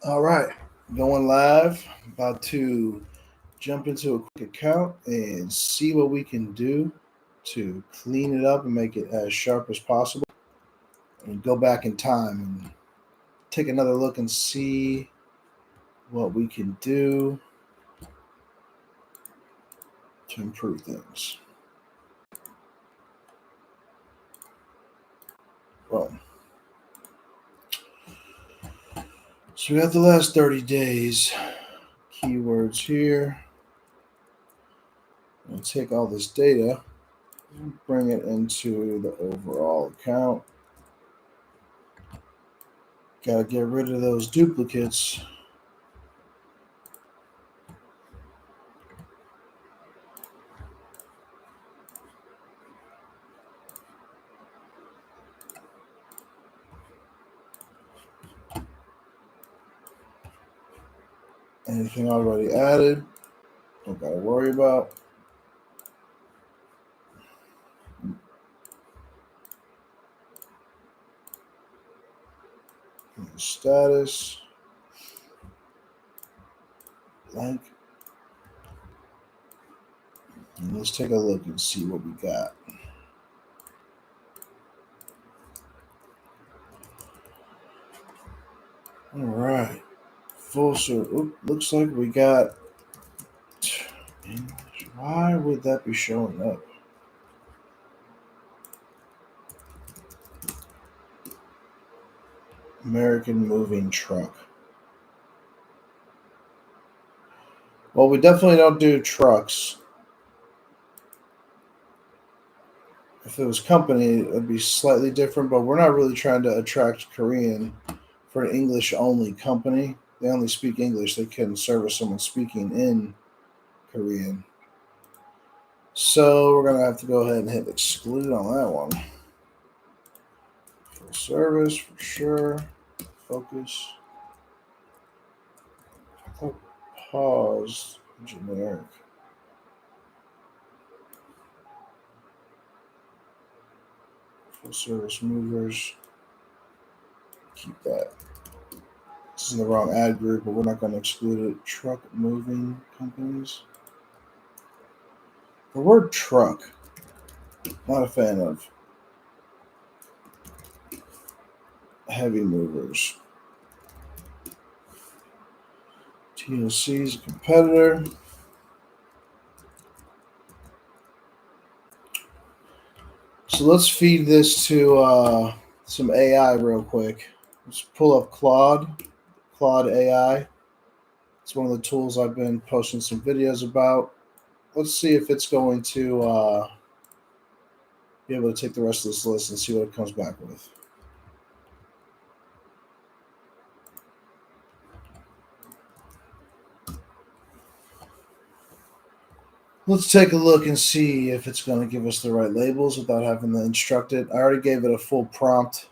All right, going live. About to jump into a quick account and see what we can do to clean it up and make it as sharp as possible. And go back in time and take another look and see what we can do to improve things. Well, so we have the last 30 days. Keywords here. I'll take all this data and bring it into the overall account. Gotta get rid of those duplicates. Anything already added, don't gotta worry about. Status, blank. And let's take a look and see what we got. All right. Full circle. Looks like we got. Why would that be showing up? American moving truck. Well, we definitely don't do trucks. If it was company, it would be slightly different, but we're not really trying to attract Korean for an English only company. They only speak English. They couldn't service someone speaking in Korean. So we're going to have to go ahead and hit exclude on that one. Full service for sure. Focus. Pause. Generic. Full service movers. Keep that. This is in the wrong ad group, but we're not going to exclude it. Truck moving companies. The word truck, not a fan of. Heavy movers. TLC is a competitor. So let's feed this to some AI real quick. Let's pull up Claude AI. It's one of the tools I've been posting some videos about. Let's see if it's going to be able to take the rest of this list and see what it comes back with. Let's take a look and see if it's going to give us the right labels without having to instruct it. I already gave it a full prompt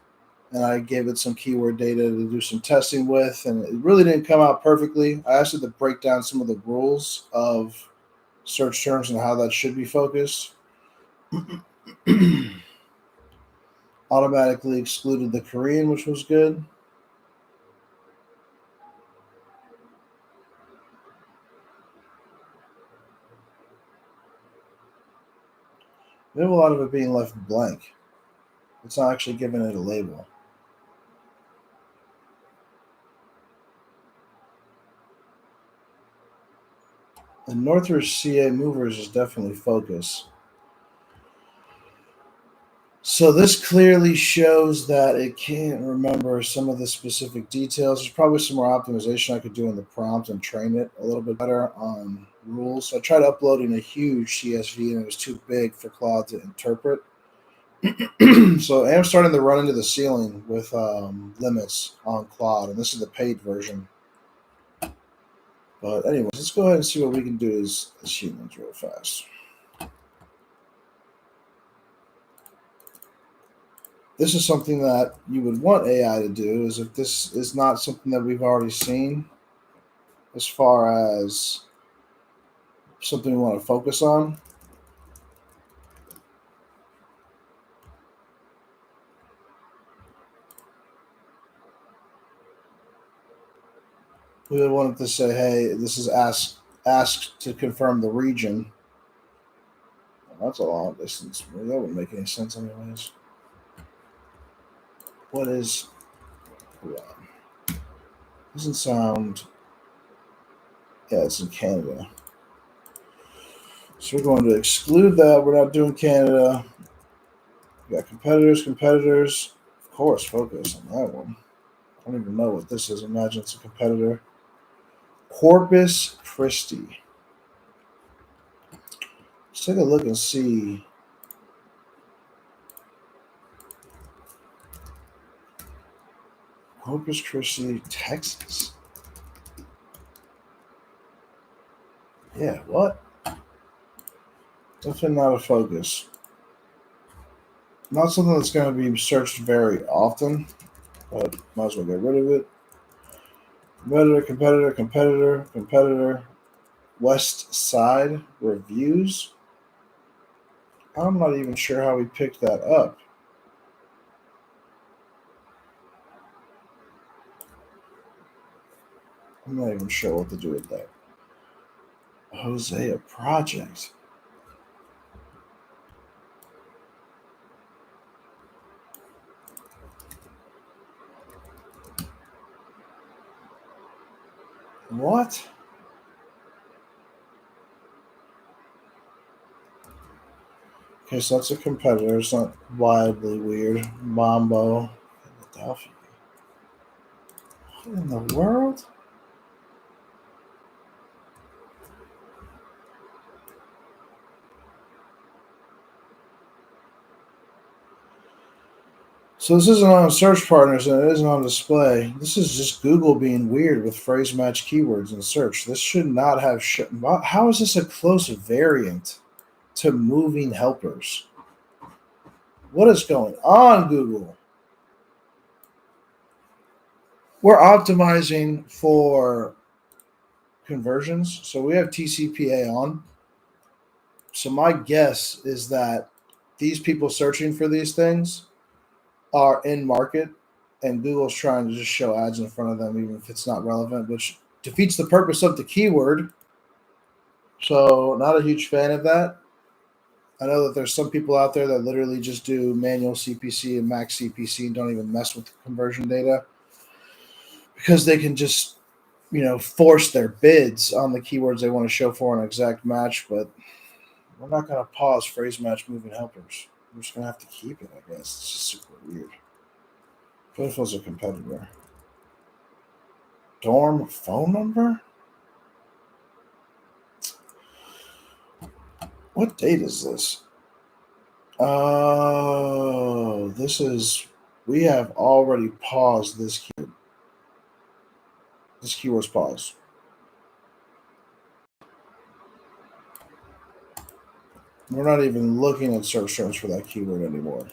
and I gave it some keyword data to do some testing with, and it really didn't come out perfectly. I asked it to break down some of the rules of search terms and how that should be focused. Automatically excluded the Korean, which was good. We have a lot of it being left blank. It's not actually giving it a label. The Northridge CA Movers is definitely focus. So this clearly shows that it can't remember some of the specific details. There's probably some more optimization I could do in the prompt and train it a little bit better on rules. So I tried uploading a huge CSV and it was too big for Claude to interpret. So I am starting to run into the ceiling with limits on Claude, and this is the paid version. But anyways, let's go ahead and see what we can do as humans real fast. This is something that you would want AI to do, is if this is not something that we've already seen as far as something we want to focus on. We would want it to say, hey, this is asked to confirm the region. Well, that's a long distance. Well, that wouldn't make any sense anyways. What is hold on. Doesn't sound yeah, it's in Canada. So we're going to exclude that. We're not doing Canada. We got competitors. Of course, focus on that one. I don't even know what this is. Imagine it's a competitor. Corpus Christi. Let's take a look and see. Corpus Christi, Texas. Yeah, what? Definitely not a focus. Not something that's going to be searched very often, but might as well get rid of it. Competitor. West Side reviews. I'm not even sure how we picked that up. I'm not even sure what to do with that. Hosea Project. What? Okay, so that's a competitor. It's not wildly weird. Mambo. Philadelphia. What in the world? So this isn't on search partners and it isn't on display. This is just Google being weird with phrase match keywords in search. This should not have. How is this a close variant to moving helpers? What is going on, Google? We're optimizing for conversions, so we have TCPA on. So my guess is that these people searching for these things are in market, and Google's trying to just show ads in front of them, even if it's not relevant, which defeats the purpose of the keyword. So, not a huge fan of that. I know that there's some people out there that literally just do manual CPC and max CPC and don't even mess with the conversion data because they can just, force their bids on the keywords they want to show for an exact match. But we're not going to pause phrase match moving helpers. We're just going to have to keep it, I guess. It's just super weird. Playful's a competitor. Dorm phone number? What date is this? Oh, we have already paused this keyword. This keyword's paused. We're not even looking at search terms for that keyword anymore.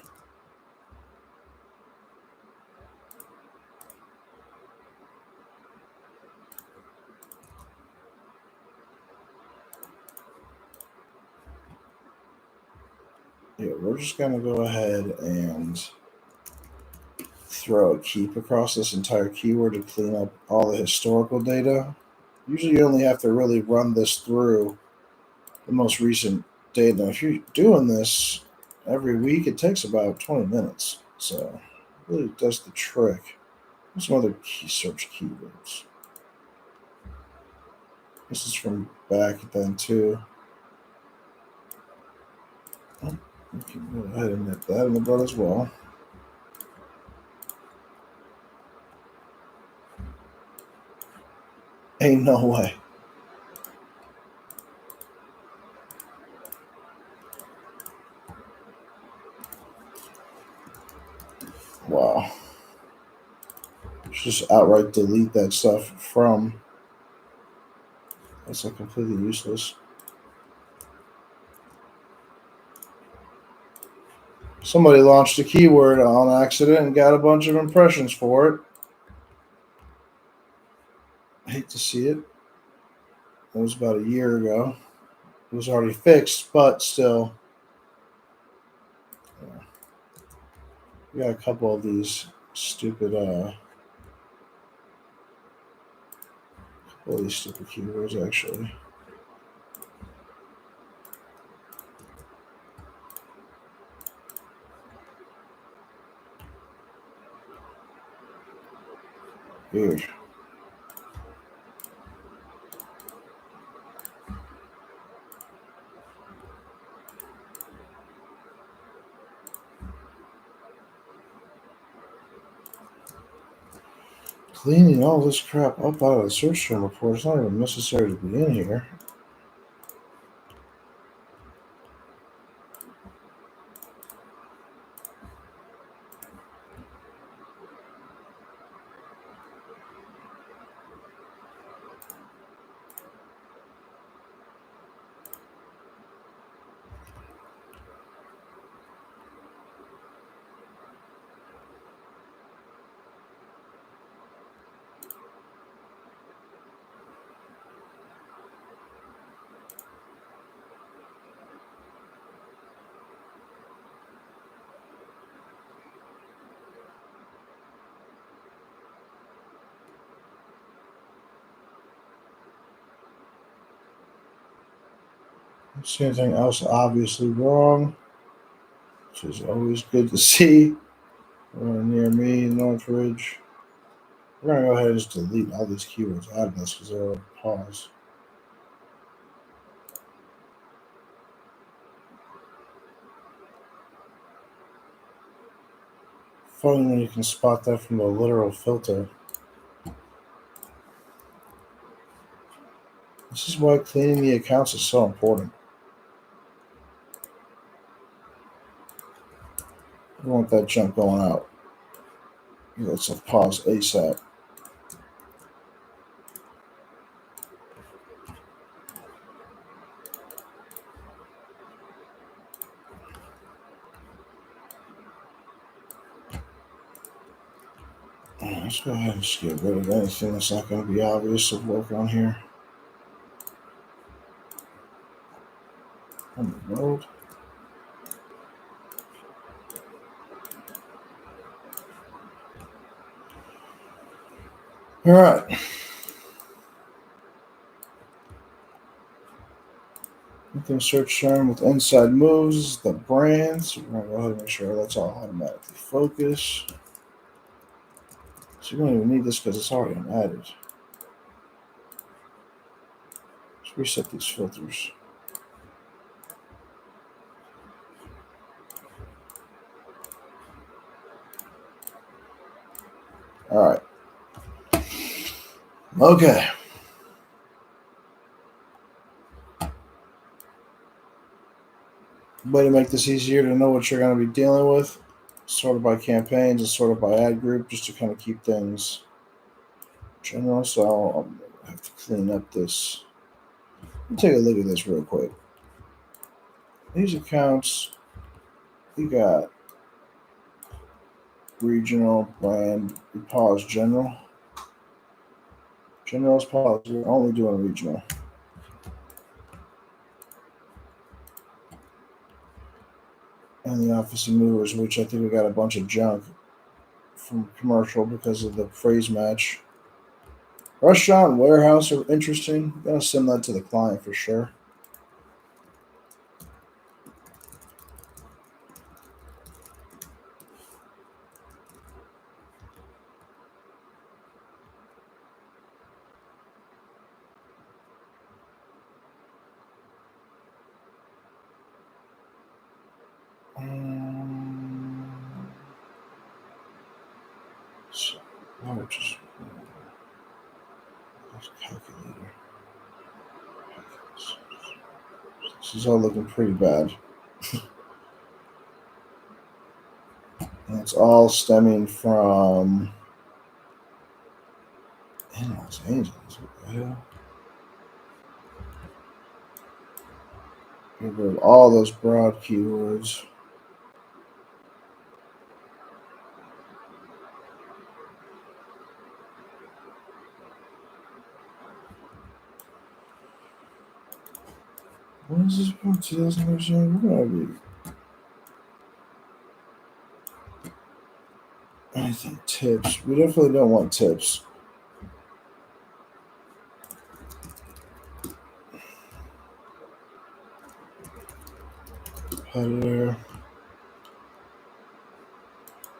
Yeah, we're just going to go ahead and throw a keep across this entire keyword to clean up all the historical data. Usually you only have to really run this through the most recent data. Now, if you're doing this every week, it takes about 20 minutes. So it really does the trick. There's some other key search keywords. This is from back then too. Oh, we can go ahead and nip that in the bud as well. Ain't no way. Wow. Just outright delete that stuff from. That's like completely useless. Somebody launched a keyword on accident and got a bunch of impressions for it. I hate to see it. It was about a year ago. It was already fixed, but still. Yeah. We got a couple of these stupid All these stupid keywords, actually. Weird. Cleaning all this crap up out of the search term report is not even necessary to be in here. Don't see anything else obviously wrong, which is always good to see. Near me, Northridge. We're gonna go ahead and just delete all these keywords out of this because they're all pause. Funny when you can spot that from the literal filter. This is why cleaning the accounts is so important. You want that junk going out. Let's pause ASAP. Let's go ahead and just get rid of anything that's not going to be obvious to work on here. On the road. All right. Within search term with inside moves, the brands. We're going to go ahead and make sure that's all automatically focused. So you don't even need this because it's already added. Let's reset these filters. All right. Okay. Way to make this easier to know what you're going to be dealing with. Sorted by campaigns and sorted by ad group, just to kind of keep things general. So I'll have to clean up this. Let me take a look at this real quick. These accounts, we got regional, brand, we pause general. General's pause. We're only doing regional. And the office of movers, which I think we got a bunch of junk from commercial because of the phrase match. Restaurant and warehouse are interesting. I'm gonna send that to the client for sure. So, just calculator. This is all looking pretty bad. And it's all stemming from in Los Angeles. What the hell? Get rid of all those broad keywords. When is this from? 2013? We're gonna be anything tips. We definitely don't want tips. competitor.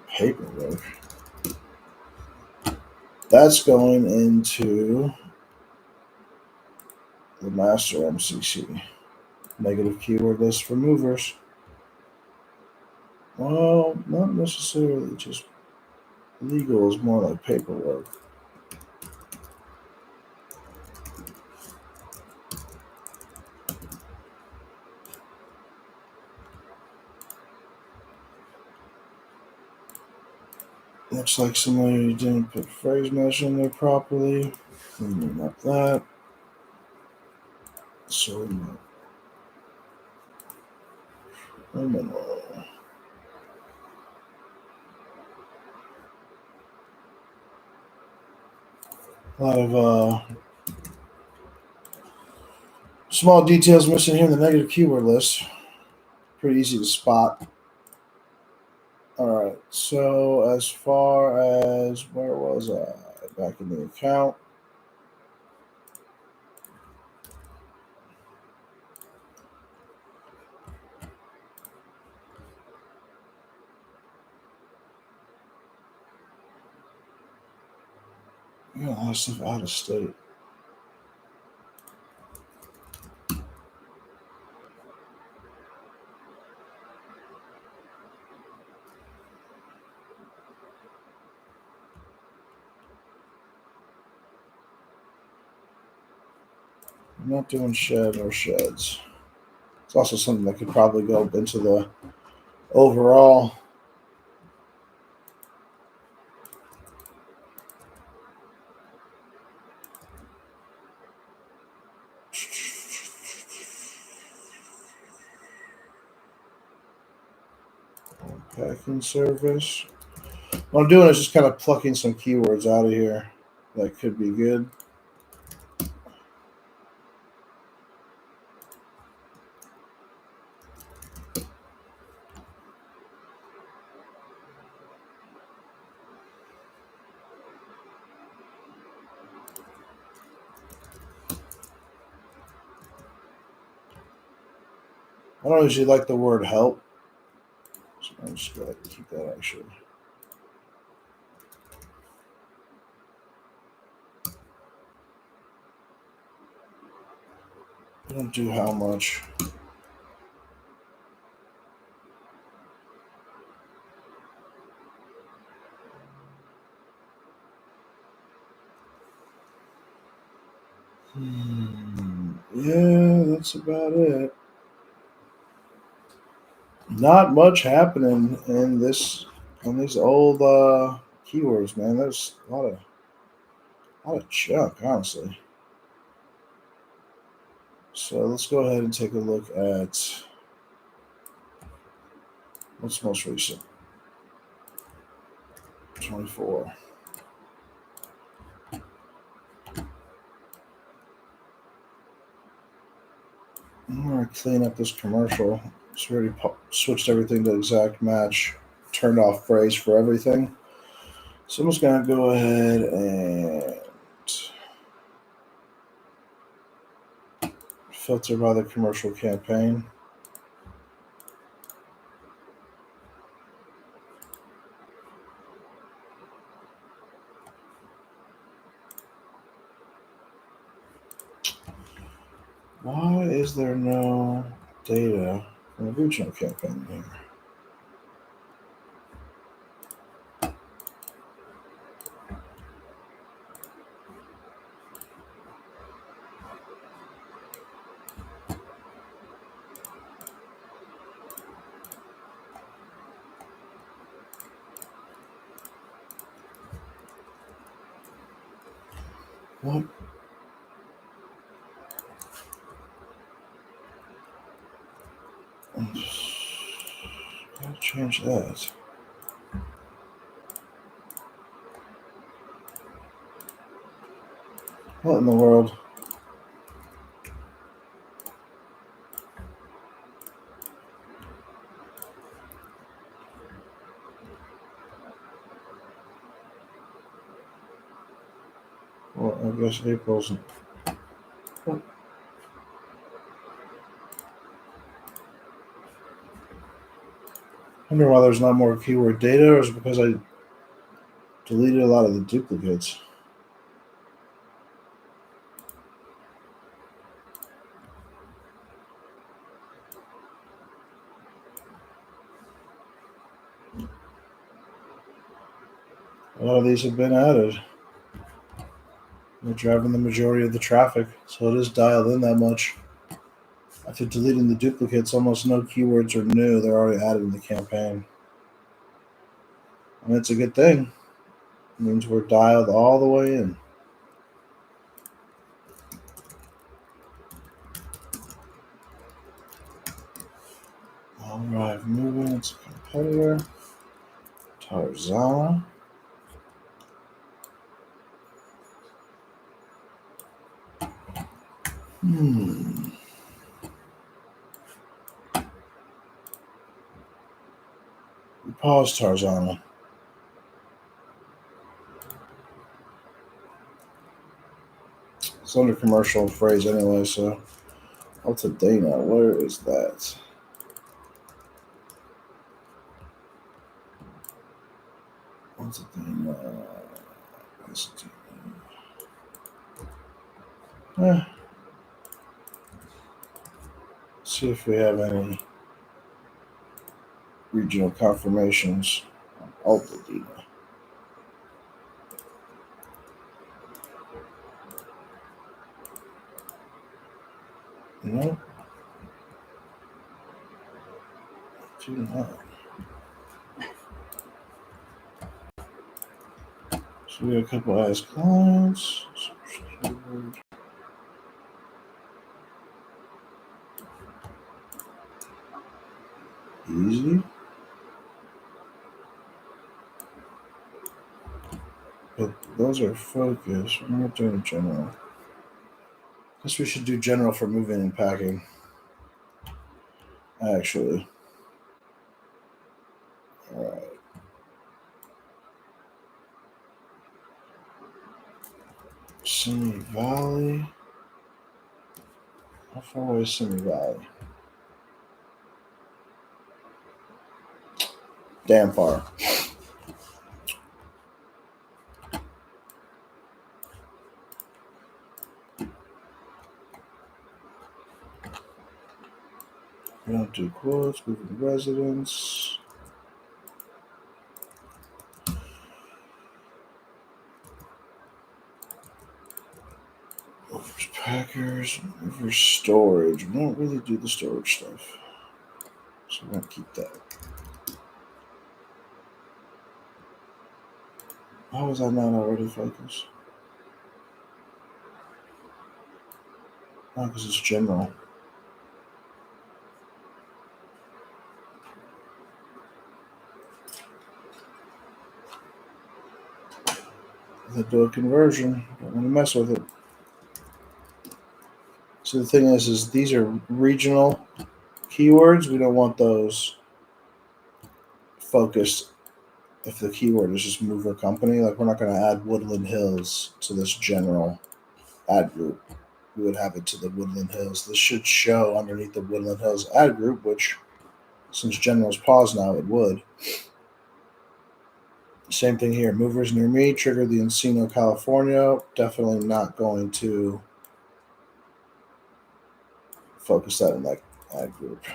Paperwork. That's going into the master MCC. Negative keyword list for movers. Well, not necessarily. Just legal is more like paperwork. Looks like somebody didn't put phrase mesh in there properly. Cleaning up that. So, criminal. A lot of small details missing here in the negative keyword list. Pretty easy to spot. All right. So as far as where was I? Back in the account. Yeah, a lot of stuff out of state. I'm not doing shed or sheds. It's also something that could probably go into the overall. Packing service. What I'm doing is just kind of plucking some keywords out of here that could be good. I don't usually like the word help, so I'm just going to keep that actually. I don't do how much. Yeah, that's about it. Not much happening in this on these old keywords, man. There's a lot of junk, honestly. So let's go ahead and take a look at what's most recent. 24. I'm gonna clean up this commercial. It's already switched everything to exact match, turned off phrase for everything. So I'm just gonna go ahead and filter by the commercial campaign. Why is there no data from the original campaign here? What? Gotta change that. What in the world? Well, I guess April's. What? Wonder why there's not more keyword data, or is it because I deleted a lot of the duplicates? A lot of these have been added. They're driving the majority of the traffic, so it is dialed in that much. After deleting the duplicates, almost no keywords are new. They're already added in the campaign. And it's a good thing. It means we're dialed all the way in. All right, moving into competitor. Tarzana. Pause Tarzana. It's under commercial phrase anyway, so Altadena, where is that? Altadena. See if we have any regional confirmations on Altadena. No. Do not. So we got a couple as clients. Easy. But those are focused. We're not doing general. Guess we should do general for moving and packing. Actually. Alright. Simi Valley. How far away is Simi Valley? Damn far. We don't do quotes, moving residents. Movers packers, movers storage. We don't really do the storage stuff. So we're gonna keep that. How was I not already focused? Oh, because it's general. Let's do a conversion. Don't want to mess with it. So the thing is these are regional keywords. We don't want those focused. If the keyword is just mover company, like we're not going to add Woodland Hills to this general ad group. We would have it to the Woodland Hills. This should show underneath the Woodland Hills ad group, which since general's paused now, it would. Same thing here. Movers near me, trigger the Encino, California. Definitely not going to focus that in that ad group.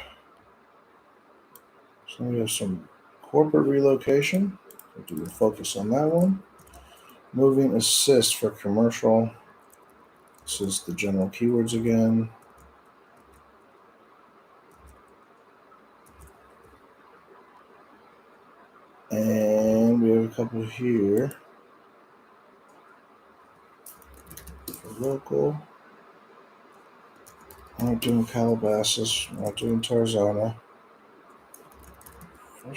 So we have some corporate relocation. We'll do a focus on that one. Moving assist for commercial. This is the general keywords again. And we have a couple here for local. We're not doing Calabasas. We're not doing Tarzana. I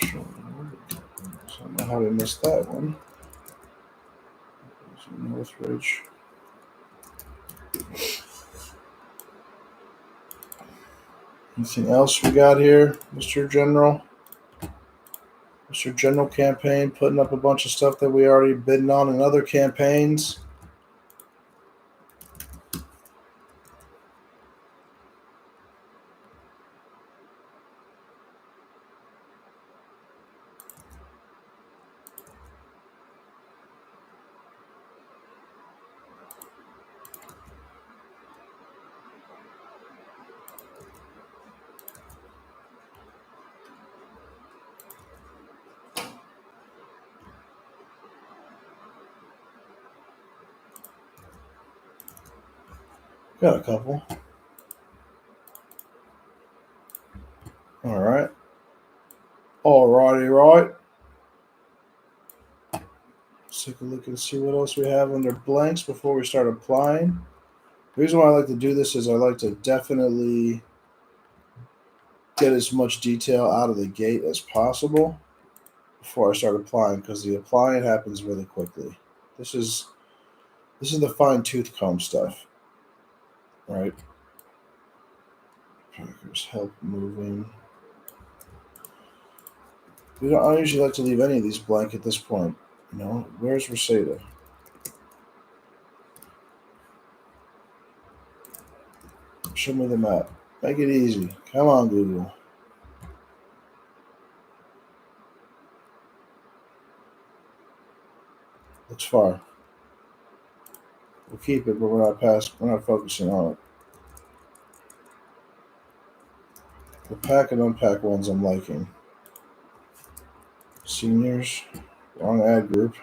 don't know how we missed that one. Northridge. Anything else we got here, Mr. General? Mr. General campaign putting up a bunch of stuff that we already bidding on in other campaigns. Got a couple. All right. Alrighty, right. Let's take a look and see what else we have under blanks before we start applying. The reason why I like to do this is I like to definitely get as much detail out of the gate as possible before I start applying, because the applying happens really quickly. This is the fine tooth comb stuff, right? Packers help moving. I don't usually like to leave any of these blank at this point. You know, where's Reseda? Show me the map. Make it easy. Come on, Google. Looks far. We'll keep it, but we're not focusing on it. The pack and unpack ones I'm liking. Seniors, wrong ad group.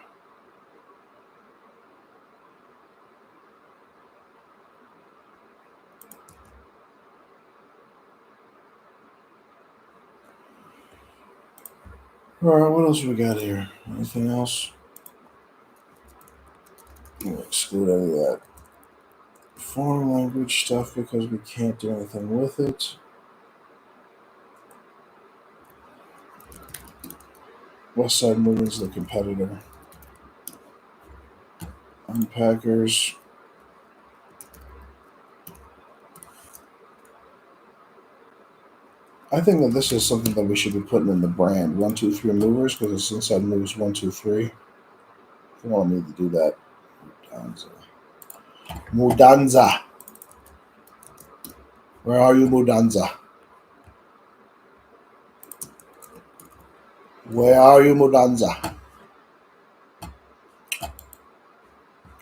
All right, what else we got here? Anything else? We'll exclude any of that foreign language stuff because we can't do anything with it. West Side Moving's the competitor. Unpackers. I think that this is something that we should be putting in the brand. 1, 2, 3 movers, because it's inside moves 1, 2, 3. If you want me to do that. Mudanza. Where are you, Mudanza? Where are you, Mudanza? I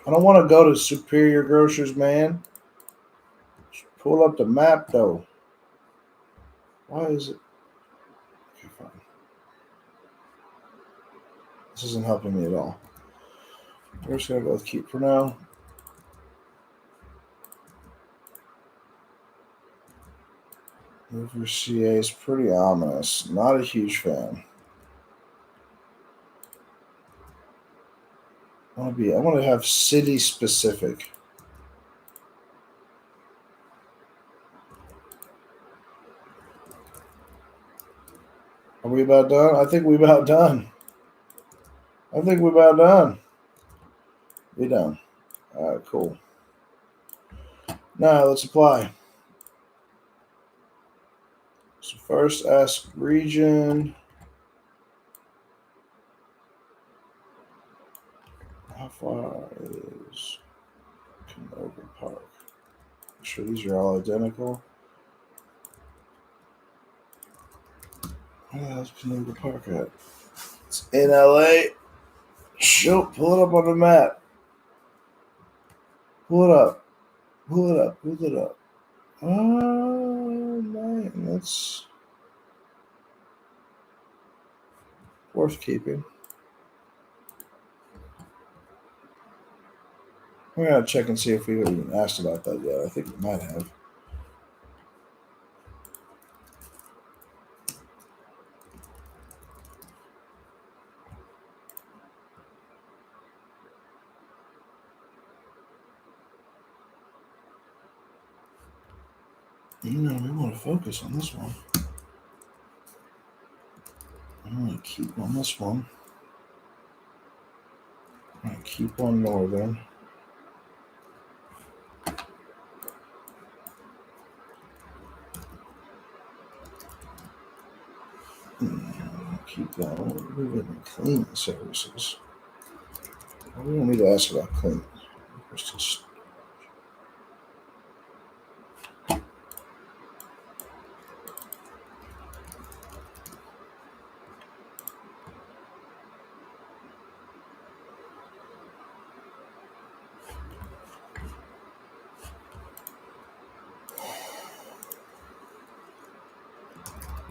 don't want to go to Superior Grocers, man. Just pull up the map, though. Why is it? Okay, fine. This isn't helping me at all. We're just going to go with keep for now. Mover CA is pretty ominous. Not a huge fan. I want to have city specific. Are we about done? I think we're about done. We done. All right, cool. Now let's apply. So first, ask region. How far is Canoga Park? Make sure these are all identical. Where the hell's Canoga Park at? It's in LA. Pull it up on the map. Pull it up. Oh, man, that's worth keeping. We're going to check and see if we even asked about that yet. I think we might have. We want to focus on this one. I'm going to keep on this one. I'm going to keep on northern. Keep that one. We're getting cleaning services. We don't need to ask about cleaning.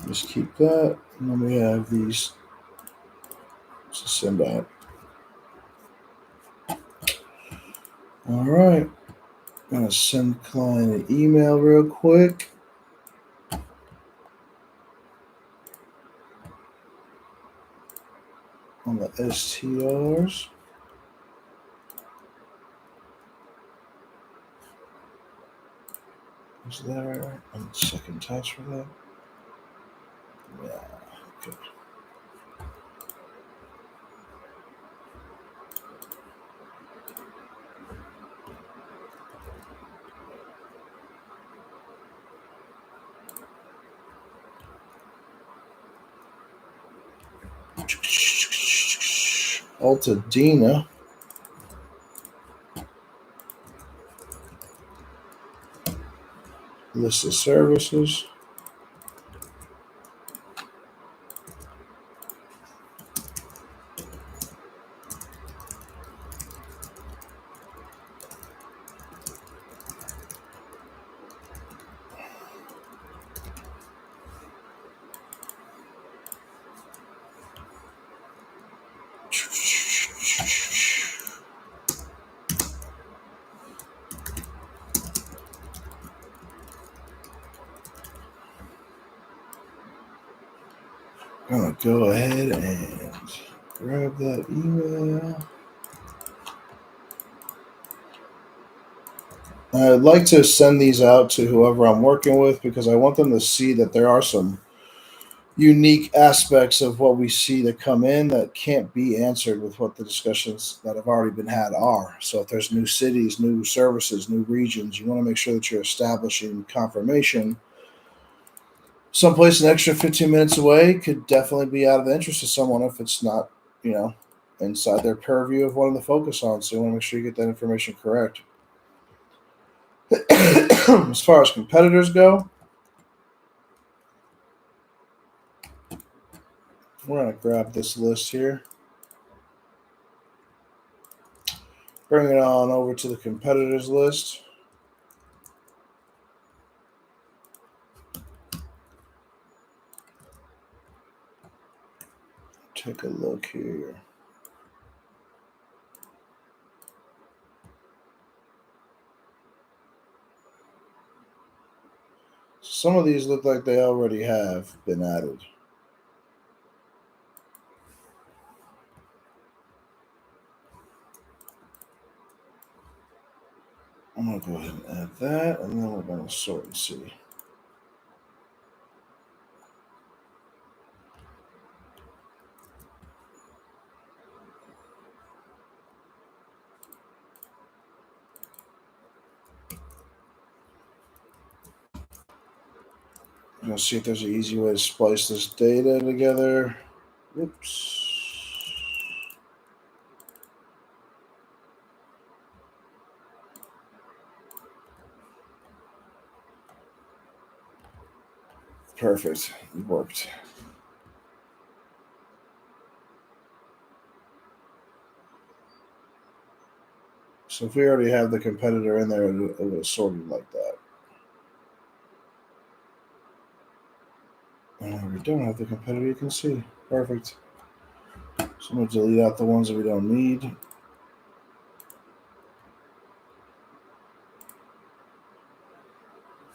Just keep that, and then we have these to send out. All right. I'm going to send client an email real quick. On the STRs. Is that right? On the second task for that? Yeah. Okay. Altadena. List of services. I'm going to go ahead and grab that email. I'd like to send these out to whoever I'm working with because I want them to see that there are some unique aspects of what we see that come in that can't be answered with what the discussions that have already been had are. So if there's new cities, new services, new regions, you want to make sure that you're establishing confirmation. Someplace an extra 15 minutes away could definitely be out of the interest of someone if it's not, inside their purview of wanting to focus on. So you want to make sure you get that information correct. As far as competitors go, we're going to grab this list here. Bring it on over to the competitors list. Take a look here. Some of these look like they already have been added. I'm going to go ahead and add that, and then we're going to sort and see. I'm going to see if there's an easy way to splice this data together. Oops. Perfect. It worked. So if we already have the competitor in there, it would have sorted like that. And we don't have the competitor, you can see. Perfect. So I'm going to delete out the ones that we don't need.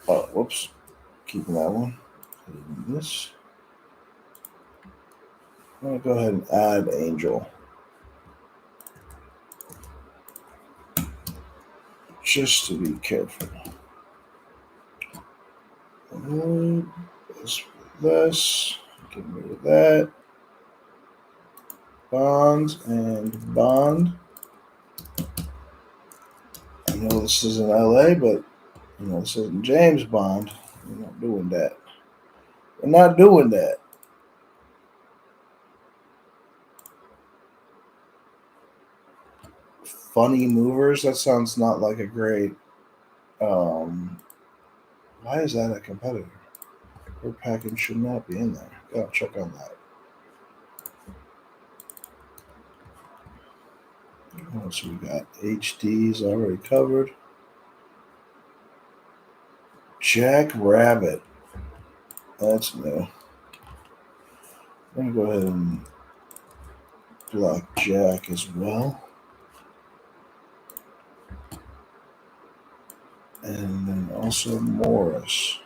Oh, whoops. Keeping that one. This. I'm going to go ahead and add Angel. Just to be careful. This. Get rid of that. Bond and bond. I know this is in LA, but this isn't James Bond. We're not doing that. We're not doing that. Funny movers. That sounds not like a great. Why is that a competitor? Her package should not be in there. Gotta check on that. So we got HDs already covered. Jack Rabbit. That's new. I'm gonna go ahead and block Jack as well. And then also Morris.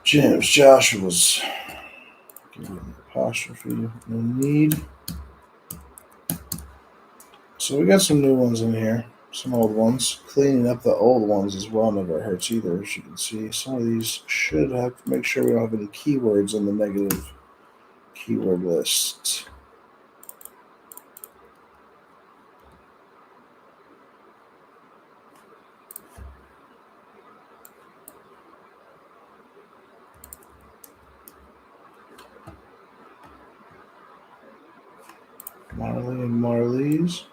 James Joshua's. Give me the apostrophe. No need. So we got some new ones in here. Some old ones. Cleaning up the old ones as well never hurts either, as you can see. Some of these should have to make sure we don't have any keywords in the negative keyword list. Marley and Marlies.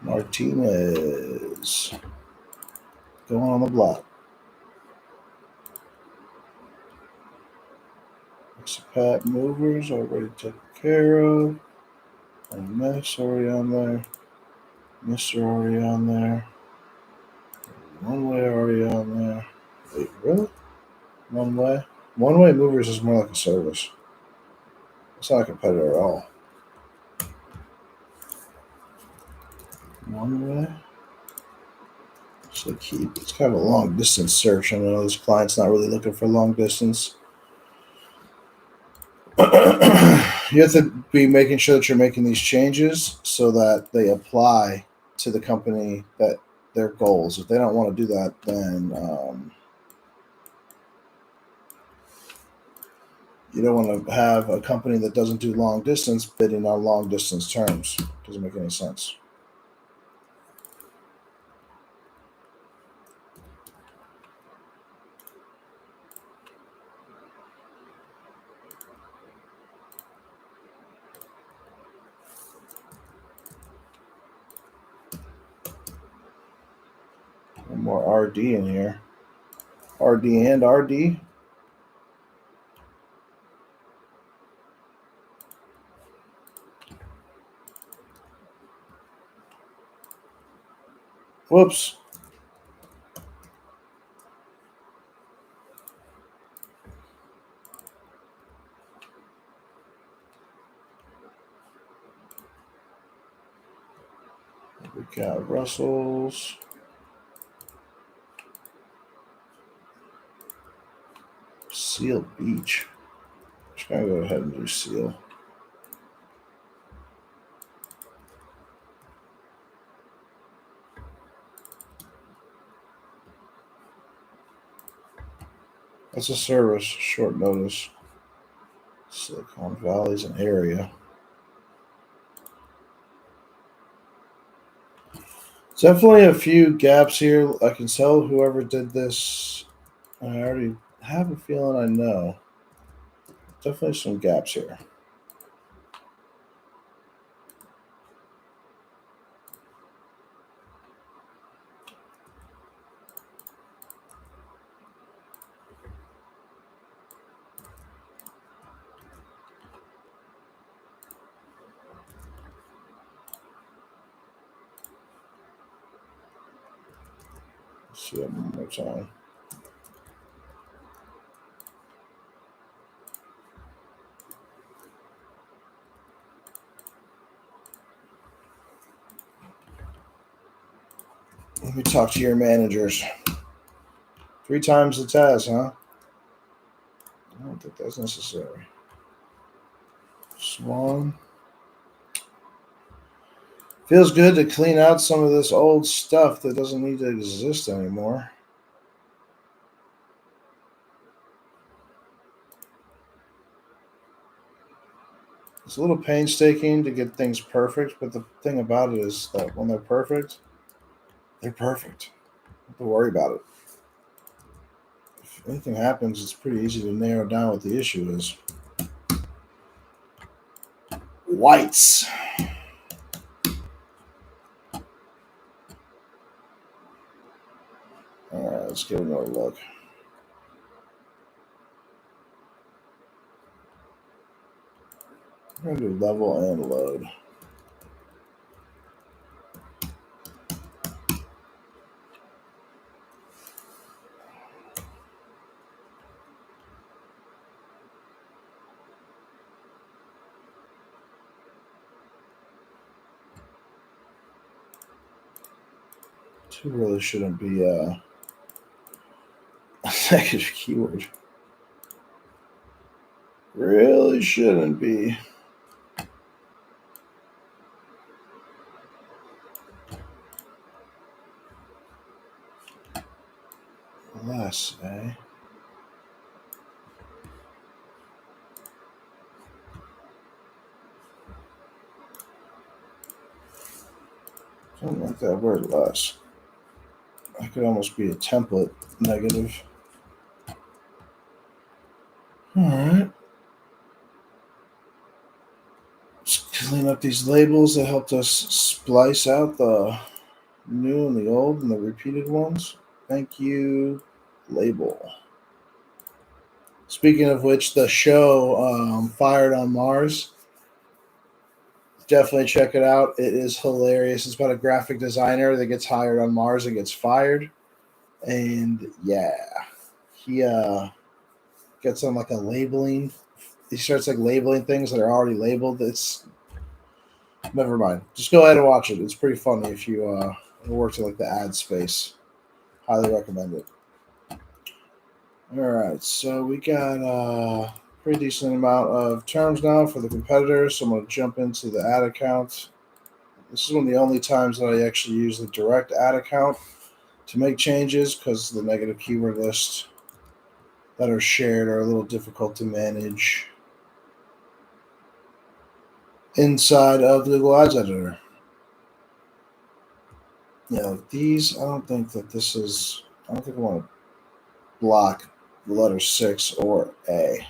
Martinez. Going on the block. Pat movers already taken care of. And Mess already on there. Mr. already on there. One way already on there. Wait, really? One way? One way movers is more like a service. It's not a competitor at all. One way. So keep. It's kind of a long distance search. I know this client's not really looking for long distance. You have to be making sure that you're making these changes so that they apply to the company that their goals. If they don't want to do that, then you don't want to have a company that doesn't do long distance bidding on long distance terms. Doesn't make any sense. One more RD in here. RD and RD. Whoops. We got Russell's. Seal Beach. Just gonna go ahead and do Seal. That's a service, short notice. Silicon Valley's an area. Definitely a few gaps here. I can tell whoever did this. I already have a feeling I know. Definitely some gaps here. Let's see it one more time. Let me talk to your managers. 3 times the task, huh? I don't think that's necessary. Swan. Feels good to clean out some of this old stuff that doesn't need to exist anymore. It's a little painstaking to get things perfect, but the thing about it is that when they're perfect, they're perfect. Don't have to worry about it. If anything happens, it's pretty easy to narrow down what the issue is. Whites. All right, let's give it another look. I'm going to do level and load. Two really shouldn't be a negative keyword. Really shouldn't be. Less, eh? Something like that word less. That could almost be a template negative. Alright. Let's clean up these labels that helped us splice out the new and the old and the repeated ones. Thank you, label. Speaking of which, the show Fired on Mars, definitely check it out. It is hilarious. It's about a graphic designer that gets hired on Mars and gets fired. And yeah, he gets on like a labeling. He starts like labeling things that are already labeled. It's never mind. Just go ahead and watch it. It's pretty funny if you worked in like the ad space. Highly recommend it. All right, so we got a pretty decent amount of terms now for the competitors. So I'm going to jump into the ad account. This is one of the only times that I actually use the direct ad account to make changes because the negative keyword lists that are shared are a little difficult to manage inside of the Google Ads Editor. Yeah, these, I don't think I want to block the letter 6 or A.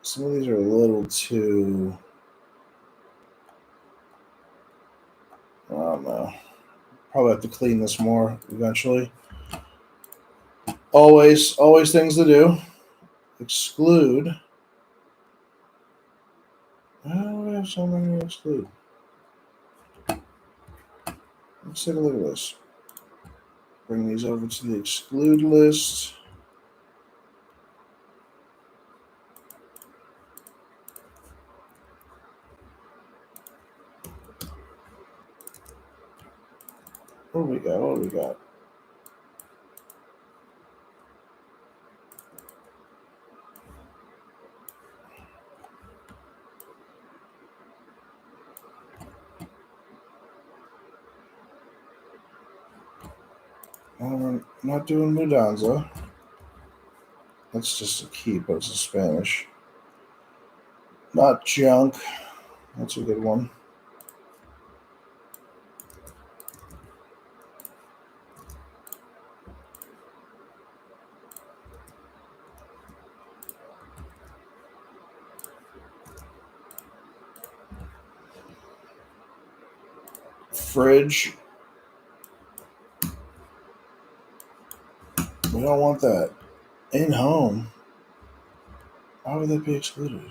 Some of these are a little too, I don't know. Probably have to clean this more eventually. Always things to do. Exclude. Oh, we have so many to exclude. Let's take a look at this. Bring these over to the exclude list. What do we got? We're not doing Mudanza. That's just a key, but it's in Spanish. Not junk. That's a good one. Fridge. We don't want that. In home. Why would that be excluded?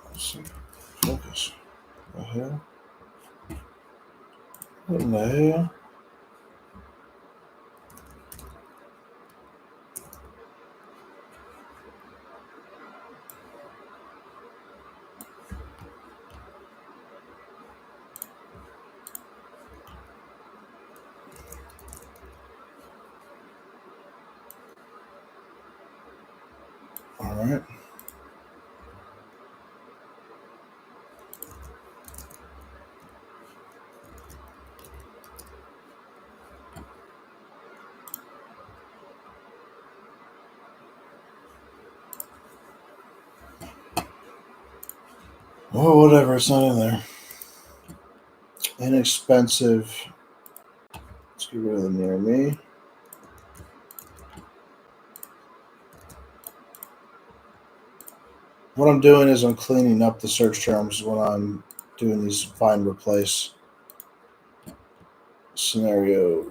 Let's see. Focus. The hell? What in the hell? All right. Oh, whatever. It's not in there. Inexpensive. Let's get rid of the near me. What I'm doing is I'm cleaning up the search terms when I'm doing these find replace scenarios.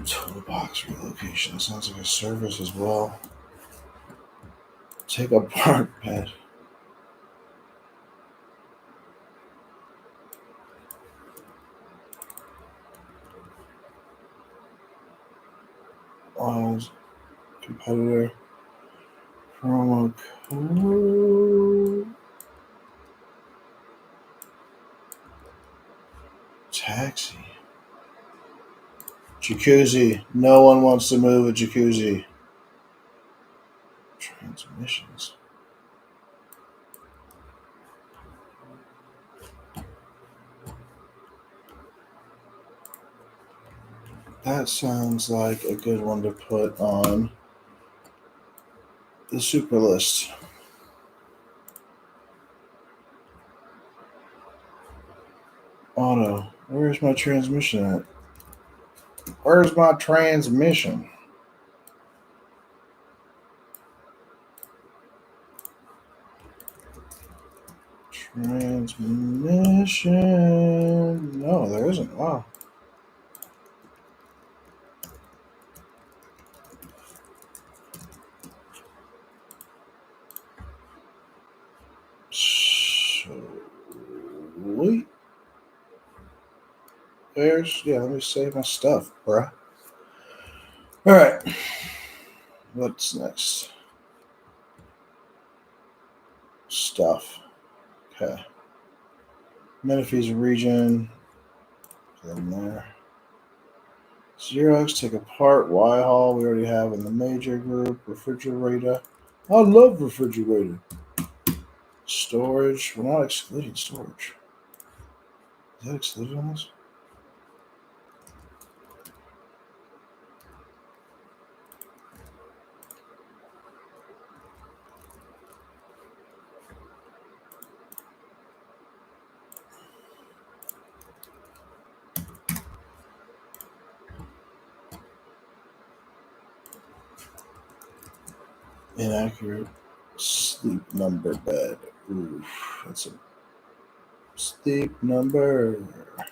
Toolbox relocation sounds like a service as well. Take apart bed. competitor promo code taxi jacuzzi. No one wants to move a jacuzzi. Transmissions. That sounds like a good one to put on the super list. Auto. Where's my transmission at? Where's my transmission? Transmission. No, there isn't. Wow. Sweet. Let me save my stuff, bruh. All right. What's next? Stuff. Okay. Menifee's region. Put in there. Xerox, take apart. Y-Haul, we already have in the major group. Refrigerator. I love refrigerator. Storage. We're not excluding storage. Is that excluded on this? Inaccurate. Sleep number bed. Oof, that's a sleep number. I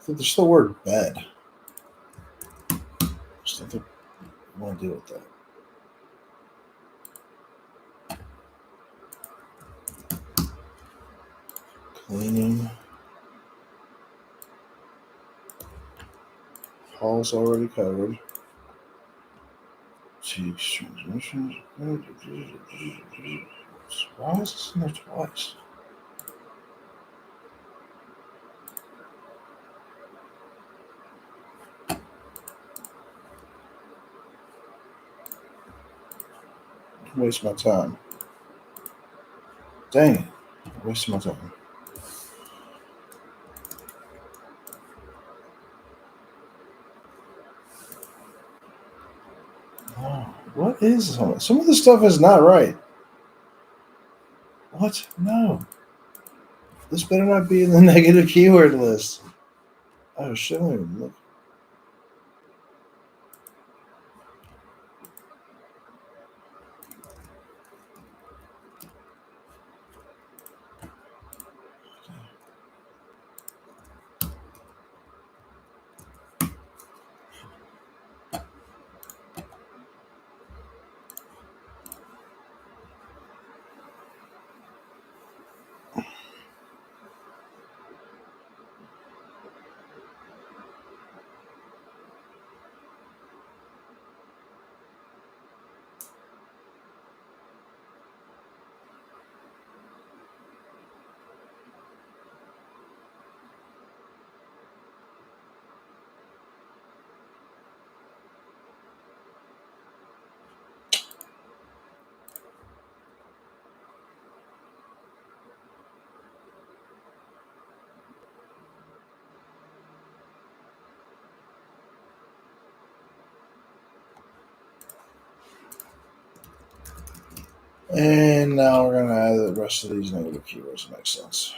think there's still the word bed. Just don't think I want to deal with that. Cleaning. Hall's already covered. Teach transmissions. Why is this in there twice? Waste my time. Dang it. Waste my time. Oh, what is some of this stuff is not right. What? No. This better not be in the negative keyword list. Oh shit, I don't even look. And now we're gonna add the rest of these negative keywords. Makes sense.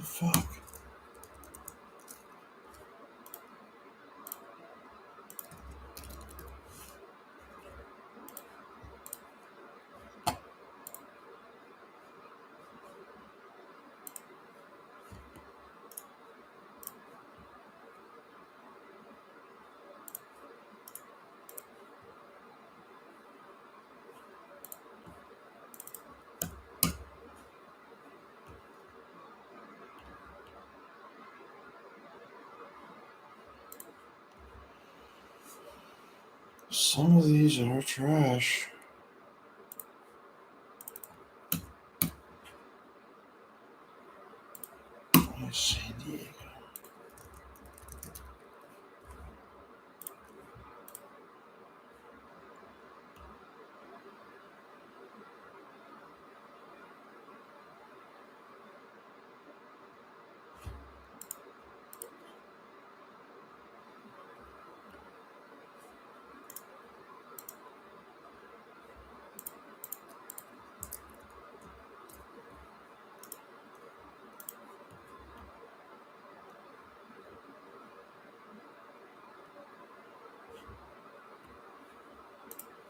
fuck? Some of these are trash. San Diego.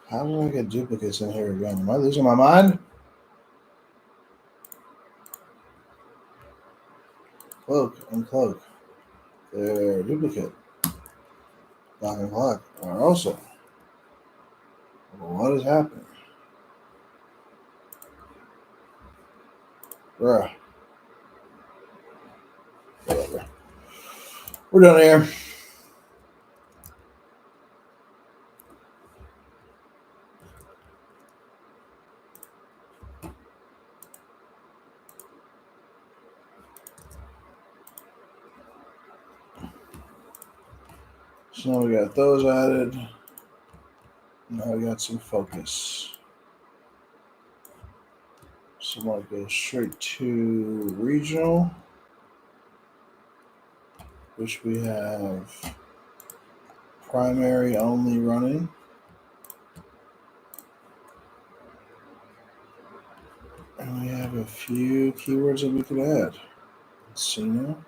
How did I get duplicates in here again? Am I losing my mind? Cloak and cloak. They're duplicate. Black and black are also. What is happening? Bruh. Whatever. We're done here. So now we got those added. Now we got some focus. So I'm going to go straight to regional, which we have primary only running. And we have a few keywords that we could add. Let's see now.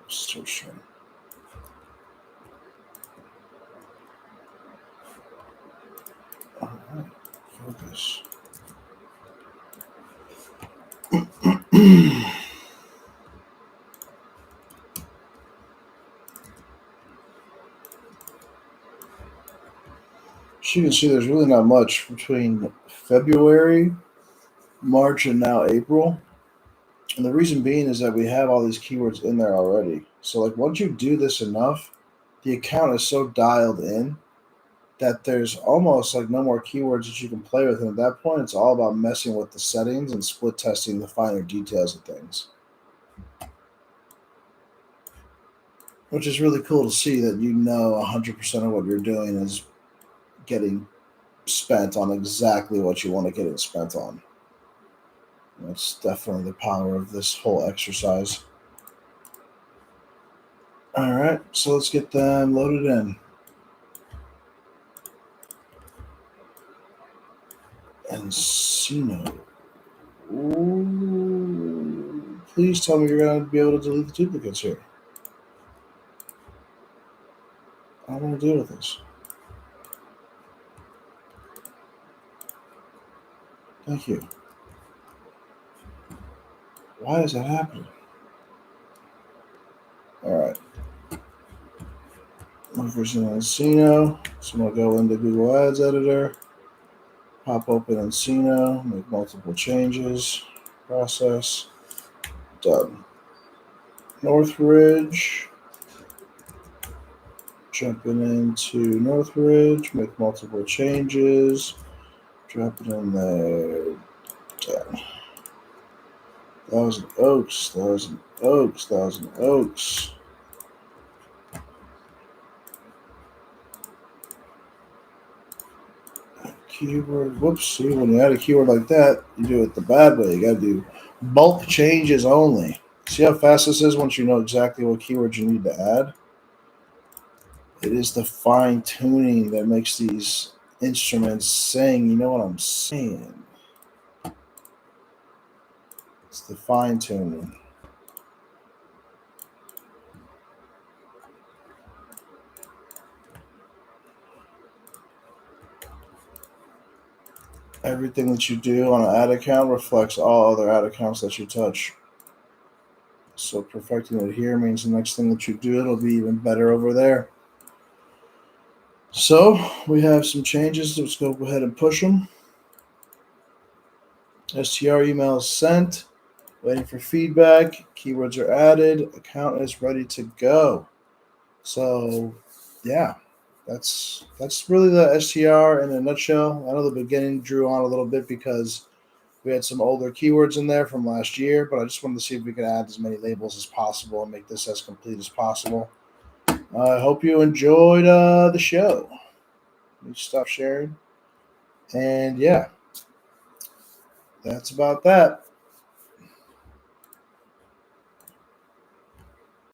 Search them. All right, focus. As you can see, there's really not much between February, March, and now April. And the reason being is that we have all these keywords in there already. So like once you do this enough, the account is so dialed in that there's almost like no more keywords that you can play with. And at that point, it's all about messing with the settings and split testing the finer details of things. Which is really cool to see that you know 100% of what you're doing is getting spent on exactly what you want to get it spent on. That's definitely the power of this whole exercise. All right, so let's get them loaded in. Encino. Ooh, please tell me you're going to be able to delete the duplicates here. I don't want to deal with this. Thank you. Why is that happening? All right. My first name is Encino. So I'm going to go into Google Ads Editor, pop open Encino, make multiple changes, process, done. Northridge, jumping into Northridge, make multiple changes, drop it in there, done. Thousand Oaks, Thousand Oaks, Thousand Oaks. Keyword, whoops, see, when you add a keyword like that, you do it the bad way. You gotta do bulk changes only. See how fast this is once you know exactly what keywords you need to add? It is the fine tuning that makes these instruments sing. You know what I'm saying? It's the fine tuning. Everything that you do on an ad account reflects all other ad accounts that you touch. So perfecting it here means the next thing that you do, it'll be even better over there. So we have some changes. Let's go ahead and push them. STR email is sent. Waiting for feedback. Keywords are added. Account is ready to go. So yeah, that's really the STR in a nutshell. I know the beginning drew on a little bit because we had some older keywords in there from last year, but I just wanted to see if we could add as many labels as possible and make this as complete as possible. I hope you enjoyed the show. Let me stop sharing. And yeah, that's about that.